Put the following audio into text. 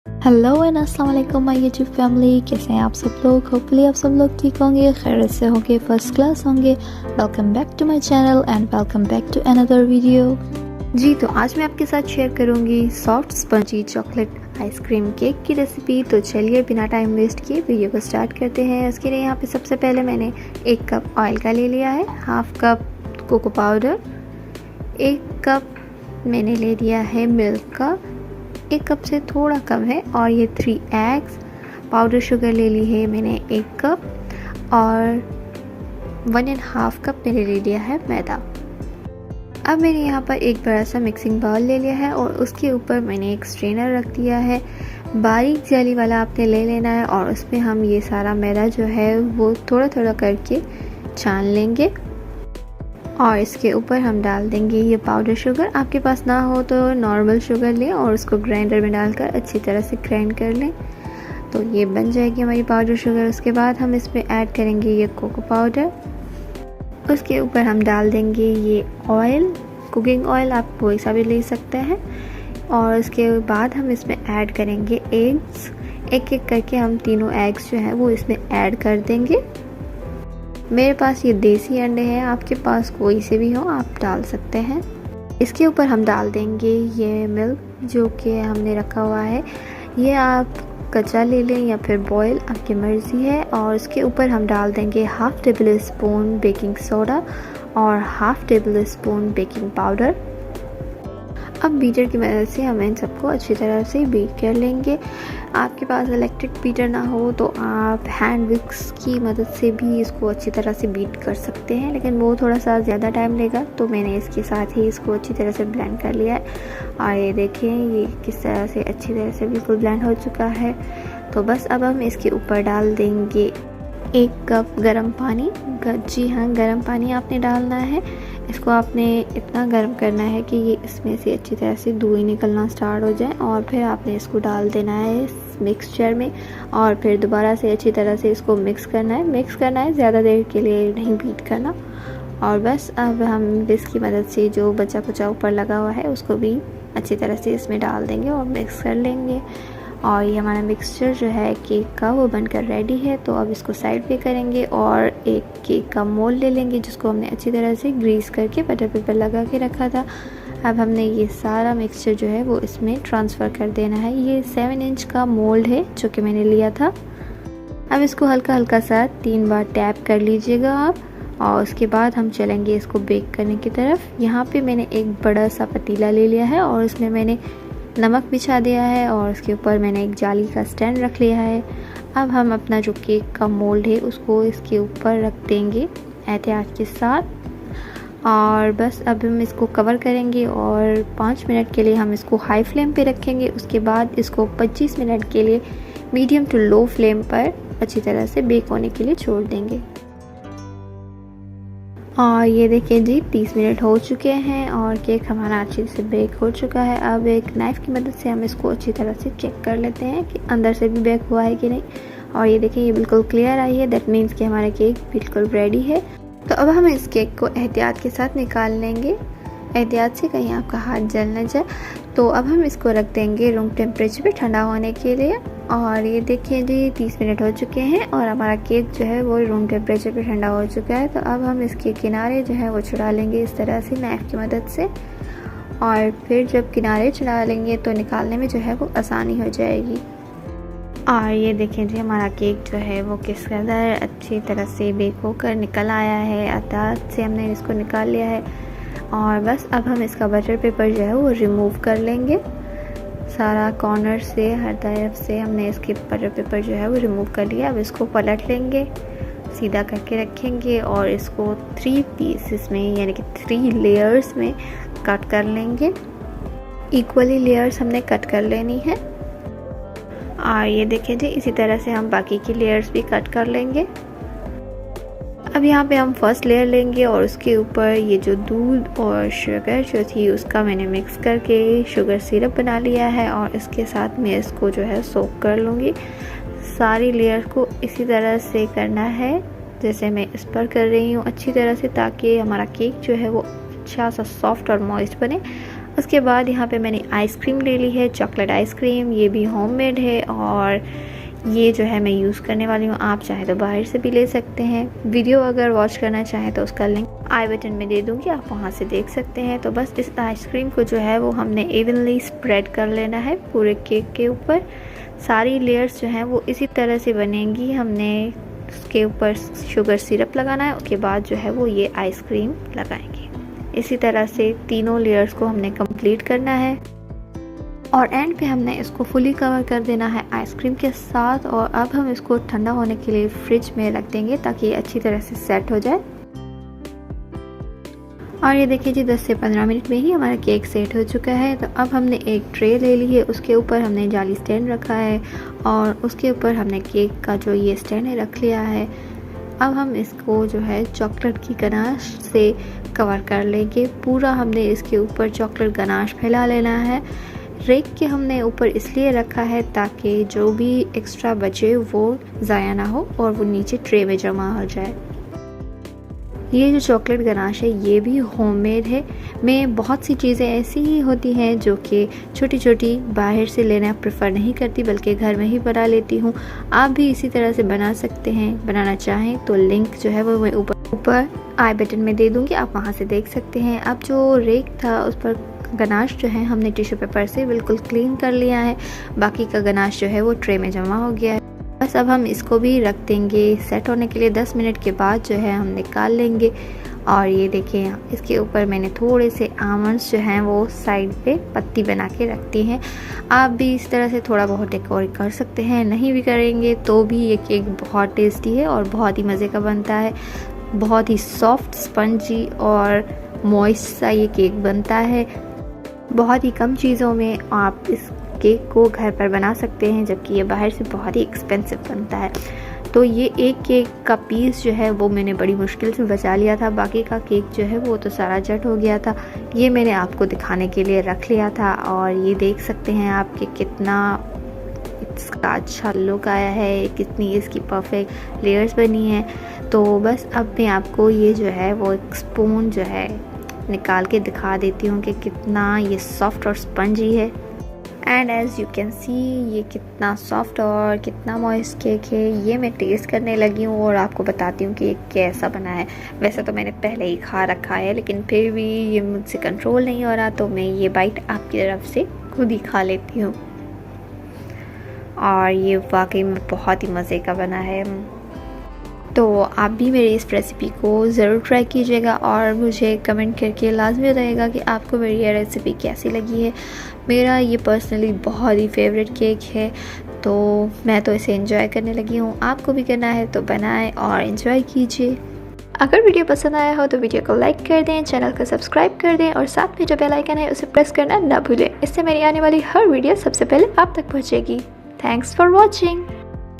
Hello and अस्सलाम वालेकुम my YouTube family. कैसे हैं आप सब लोग? होपफुली आप सब लोग ठीक होंगे, खैरियत से होंगे, फर्स्ट क्लास होंगे। Welcome back to my channel and welcome back to another video. जी तो आज मैं आपके साथ शेयर करूंगी soft spongy chocolate ice cream cake की रेसिपी। तो चलिए बिना टाइम वेस्ट किए वीडियो को स्टार्ट करते हैं। इसके लिए यहाँ पे सबसे पहले मैंने 1 कप ऑयल का ले लिया है, half cup cocoa powder, 1 cup मैंने ले लिया है मिल्क का, 1 कप से थोड़ा कम है, और ये 3 एग्स। पाउडर शुगर ले ली है मैंने 1 कप, और 1.5 कप मैंने ले लिया है मैदा। अब मैंने यहाँ पर एक बड़ा सा मिक्सिंग बाउल ले लिया है और उसके ऊपर मैंने एक स्ट्रेनर रख दिया है। बारीक जाली वाला आपने ले लेना है और उसमें हम ये सारा मैदा जो है वो थोड़ा थोड़ा करके छान लेंगे, और इसके ऊपर हम डाल देंगे ये पाउडर शुगर। आपके पास ना हो तो नॉर्मल शुगर लें और उसको ग्राइंडर में डालकर अच्छी तरह से ग्राइंड कर लें। तो ये बन जाएगी हमारी पाउडर शुगर। उसके बाद हम इसमें ऐड करेंगे ये कोको पाउडर। उसके ऊपर हम डाल देंगे ये ऑयल, कुकिंग ऑयल आप कोई सा भी ले सकते हैं, और उसके बाद हम इसमें ऐड करेंगे एग्स। एक एक करके हम तीनों एग्स जो हैं वो इसमें ऐड कर देंगे। मेरे पास ये देसी अंडे हैं, आपके पास कोई से भी हो आप डाल सकते हैं। इसके ऊपर हम डाल देंगे ये मिल्क जो कि हमने रखा हुआ है। ये आप कच्चा ले लें या फिर बॉयल, आपकी मर्ज़ी है। और इसके ऊपर हम डाल देंगे half tablespoon baking soda और half tablespoon baking powder. अब बीटर की मदद से हम इन सबको अच्छी तरह से बीट कर लेंगे। आपके पास इलेक्ट्रिक बीटर ना हो तो आप हैंड विक्स की मदद से भी इसको अच्छी तरह से बीट कर सकते हैं, लेकिन वो थोड़ा सा ज़्यादा टाइम लेगा। तो मैंने इसके साथ ही इसको अच्छी तरह से ब्लेंड कर लिया है, और ये देखिए ये किस तरह से अच्छी तरह से बिल्कुल ब्लेंड हो चुका है। तो बस अब हम इसके ऊपर डाल देंगे 1 कप गर्म पानी। जी हाँ, गर्म पानी आपने डालना है। इसको आपने इतना गर्म करना है कि ये इसमें से अच्छी तरह से दूध निकलना स्टार्ट हो जाए, और फिर आपने इसको डाल देना है इस मिक्सचर में, और फिर दोबारा से अच्छी तरह से इसको मिक्स करना है, ज़्यादा देर के लिए नहीं बीट करना। और बस अब हम विस्क की मदद से जो बचा कुचा ऊपर लगा हुआ है उसको भी अच्छी तरह से इसमें डाल देंगे और मिक्स कर लेंगे। और ये हमारा मिक्सचर जो है केक का वो बनकर रेडी है। तो अब इसको साइड पे करेंगे और एक केक का मोल्ड ले लेंगे जिसको हमने अच्छी तरह से ग्रीस करके बटर पेपर लगा के रखा था। अब हमने ये सारा मिक्सचर जो है वो इसमें ट्रांसफ़र कर देना है। ये 7 इंच का मोल्ड है जो कि मैंने लिया था। अब इसको हल्का हल्का सा 3 बार टैप कर लीजिएगा आप, और उसके बाद हम चलेंगे इसको बेक करने की तरफ। यहाँ पे मैंने एक बड़ा सा पतीला ले लिया है और उसमें मैंने नमक बिछा दिया है, और उसके ऊपर मैंने एक जाली का स्टैंड रख लिया है। अब हम अपना जो केक का मोल्ड है उसको इसके ऊपर रख देंगे एहतियात के साथ, और बस अब हम इसको कवर करेंगे और 5 मिनट के लिए हम इसको हाई फ्लेम पे रखेंगे। उसके बाद इसको 25 मिनट के लिए मीडियम टू लो फ्लेम पर अच्छी तरह से बेक होने के लिए छोड़ देंगे। और ये देखिए जी 30 मिनट हो चुके हैं और केक हमारा अच्छे से बेक हो चुका है। अब एक नाइफ़ की मदद से हम इसको अच्छी तरह से चेक कर लेते हैं कि अंदर से भी बेक हुआ है कि नहीं। और ये देखिए ये बिल्कुल क्लियर आई है, दैट मीन्स कि हमारा केक बिल्कुल रेडी है। तो अब हम इस केक को एहतियात के साथ निकाल लेंगे, एहतियात से कहीं आपका हाथ जल न जाए। तो अब हम इसको रख देंगे रूम टेम्परेचर पे ठंडा होने के लिए। और ये देखिए जी 30 मिनट हो चुके हैं और हमारा केक जो है वो रूम टेम्परेचर पे ठंडा हो चुका है। तो अब हम इसके किनारे जो है वो छुड़ा लेंगे इस तरह से नाइफ़ की मदद से, और फिर जब किनारे छुड़ा लेंगे तो निकालने में जो है वो आसानी हो जाएगी। और ये देखें जी हमारा केक जो है वो किस कदर अच्छी तरह से बेक होकर निकल आया है। एहतियात से हमने इसको निकाल लिया है, और बस अब हम इसका बटर पेपर जो है वो रिमूव कर लेंगे। सारा कॉर्नर से हर तरफ से हमने इसके बटर पेपर जो है वो रिमूव कर लिया। अब इसको पलट लेंगे, सीधा करके रखेंगे और इसको 3 पीसेस में यानी कि 3 लेयर्स में कट कर लेंगे। इक्वली लेयर्स हमने कट कर लेनी है। और ये देखिए जी इसी तरह से हम बाकी की लेयर्स भी कट कर लेंगे। अब यहाँ पे हम फर्स्ट लेयर लेंगे और उसके ऊपर ये जो दूध और शुगर जो थी उसका मैंने मिक्स करके शुगर सिरप बना लिया है, और इसके साथ मैं इसको जो है सोक कर लूँगी। सारी लेयर को इसी तरह से करना है जैसे मैं इस पर कर रही हूँ अच्छी तरह से, ताकि हमारा केक जो है वो अच्छा सा सॉफ्ट और मॉइस्ट बने। उसके बाद यहाँ पे मैंने आइसक्रीम ले ली है, चॉकलेट आइसक्रीम। ये भी होममेड है और ये जो है मैं यूज़ करने वाली हूँ। आप चाहे तो बाहर से भी ले सकते हैं। वीडियो अगर वॉच करना चाहें तो उसका लिंक आई बटन में दे दूँगी, आप वहाँ से देख सकते हैं। तो बस इस आइसक्रीम को जो है वो हमने इवनली स्प्रेड कर लेना है पूरे केक के ऊपर। सारी लेयर्स जो हैं वो इसी तरह से बनेंगी। हमने उसके ऊपर शुगर सिरप लगाना है, उसके बाद जो है वो ये आइसक्रीम लगाएंगे। इसी तरह से तीनों लेयर्स को हमने कंप्लीट करना है और एंड पे हमने इसको फुली कवर कर देना है आइसक्रीम के साथ। और अब हम इसको ठंडा होने के लिए फ्रिज में रख देंगे ताकि ये अच्छी तरह से सेट हो जाए। और ये देखिए जी 10 से 15 मिनट में ही हमारा केक सेट हो चुका है। तो अब हमने एक ट्रे ले ली है, उसके ऊपर हमने जाली स्टैंड रखा है और उसके ऊपर हमने केक का जो ये स्टैंड है रख लिया है। अब हम इसको जो है चॉकलेट की गनाश से कवर कर लेंगे पूरा। हमने इसके ऊपर चॉकलेट गनाश फैला लेना है। रेक के हमने ऊपर इसलिए रखा है ताकि जो भी एक्स्ट्रा बचे वो ज़ाया ना हो और वो नीचे ट्रे में जमा हो जाए। ये जो चॉकलेट गनाश है ये भी होममेड है। मैं बहुत सी चीज़ें ऐसी ही होती हैं जो कि छोटी छोटी बाहर से लेना प्रेफर नहीं करती, बल्कि घर में ही बना लेती हूँ। आप भी इसी तरह से बना सकते हैं। बनाना चाहें तो लिंक जो है वो मैं ऊपर आई बटन में दे दूँगी, आप वहाँ से देख सकते हैं। अब जो रेक था उस पर गनाश जो है हमने टिश्यू पेपर से बिल्कुल क्लीन कर लिया है। बाकी का गनाश जो है वो ट्रे में जमा हो गया है। बस अब हम इसको भी रख देंगे सेट होने के लिए। 10 मिनट के बाद जो है हम निकाल लेंगे। और ये देखें इसके ऊपर मैंने थोड़े से आमंड्स जो हैं वो साइड पे पत्ती बना के रखती हैं। आप भी इस तरह से थोड़ा बहुत डेकोर कर सकते हैं, नहीं भी करेंगे तो भी ये केक बहुत टेस्टी है और बहुत ही मज़े का बनता है। बहुत ही सॉफ्ट, स्पंजी और मॉइस्ट सा ये केक बनता है। बहुत ही कम चीज़ों में आप इस केक को घर पर बना सकते हैं, जबकि ये बाहर से बहुत ही एक्सपेंसिव बनता है। तो ये एक केक का पीस जो है वो मैंने बड़ी मुश्किल से बचा लिया था। बाकी का केक जो है वो तो सारा जट हो गया था। ये मैंने आपको दिखाने के लिए रख लिया था। और ये देख सकते हैं आप कि कितना इसका अच्छा लुक आया है, कितनी इसकी परफेक्ट लेयर्स बनी हैं। तो बस अब मैं आपको ये जो है वो एक स्पून जो है निकाल के दिखा देती हूँ कि कितना ये सॉफ्ट और स्पंजी है। And as you can see ये कितना सॉफ्ट और कितना मॉइस्ट केक है। ये मैं टेस्ट करने लगी हूँ और आपको बताती हूँ कि ये कैसा बना है। वैसे तो मैंने पहले ही खा रखा है, लेकिन फिर भी ये मुझसे कंट्रोल नहीं हो रहा, तो मैं ये बाइट आपकी तरफ से खुद ही खा लेती हूँ। और ये वाकई में बहुत ही मज़े का बना है। तो आप भी मेरी इस रेसिपी को ज़रूर ट्राई कीजिएगा और मुझे कमेंट करके लाजमी बताइएगा कि आपको मेरी ये रेसिपी कैसी लगी है। मेरा ये पर्सनली बहुत ही फेवरेट केक है, तो मैं तो इसे एंजॉय करने लगी हूँ। आपको भी करना है तो बनाएं और एंजॉय कीजिए। अगर वीडियो पसंद आया हो तो वीडियो को लाइक कर दें, चैनल को सब्सक्राइब कर दें और साथ में जो बेल आइकन है उसे प्रेस करना ना भूलें। इससे मेरी आने वाली हर वीडियो सबसे पहले आप तक पहुँचेगी। Thanks for watching.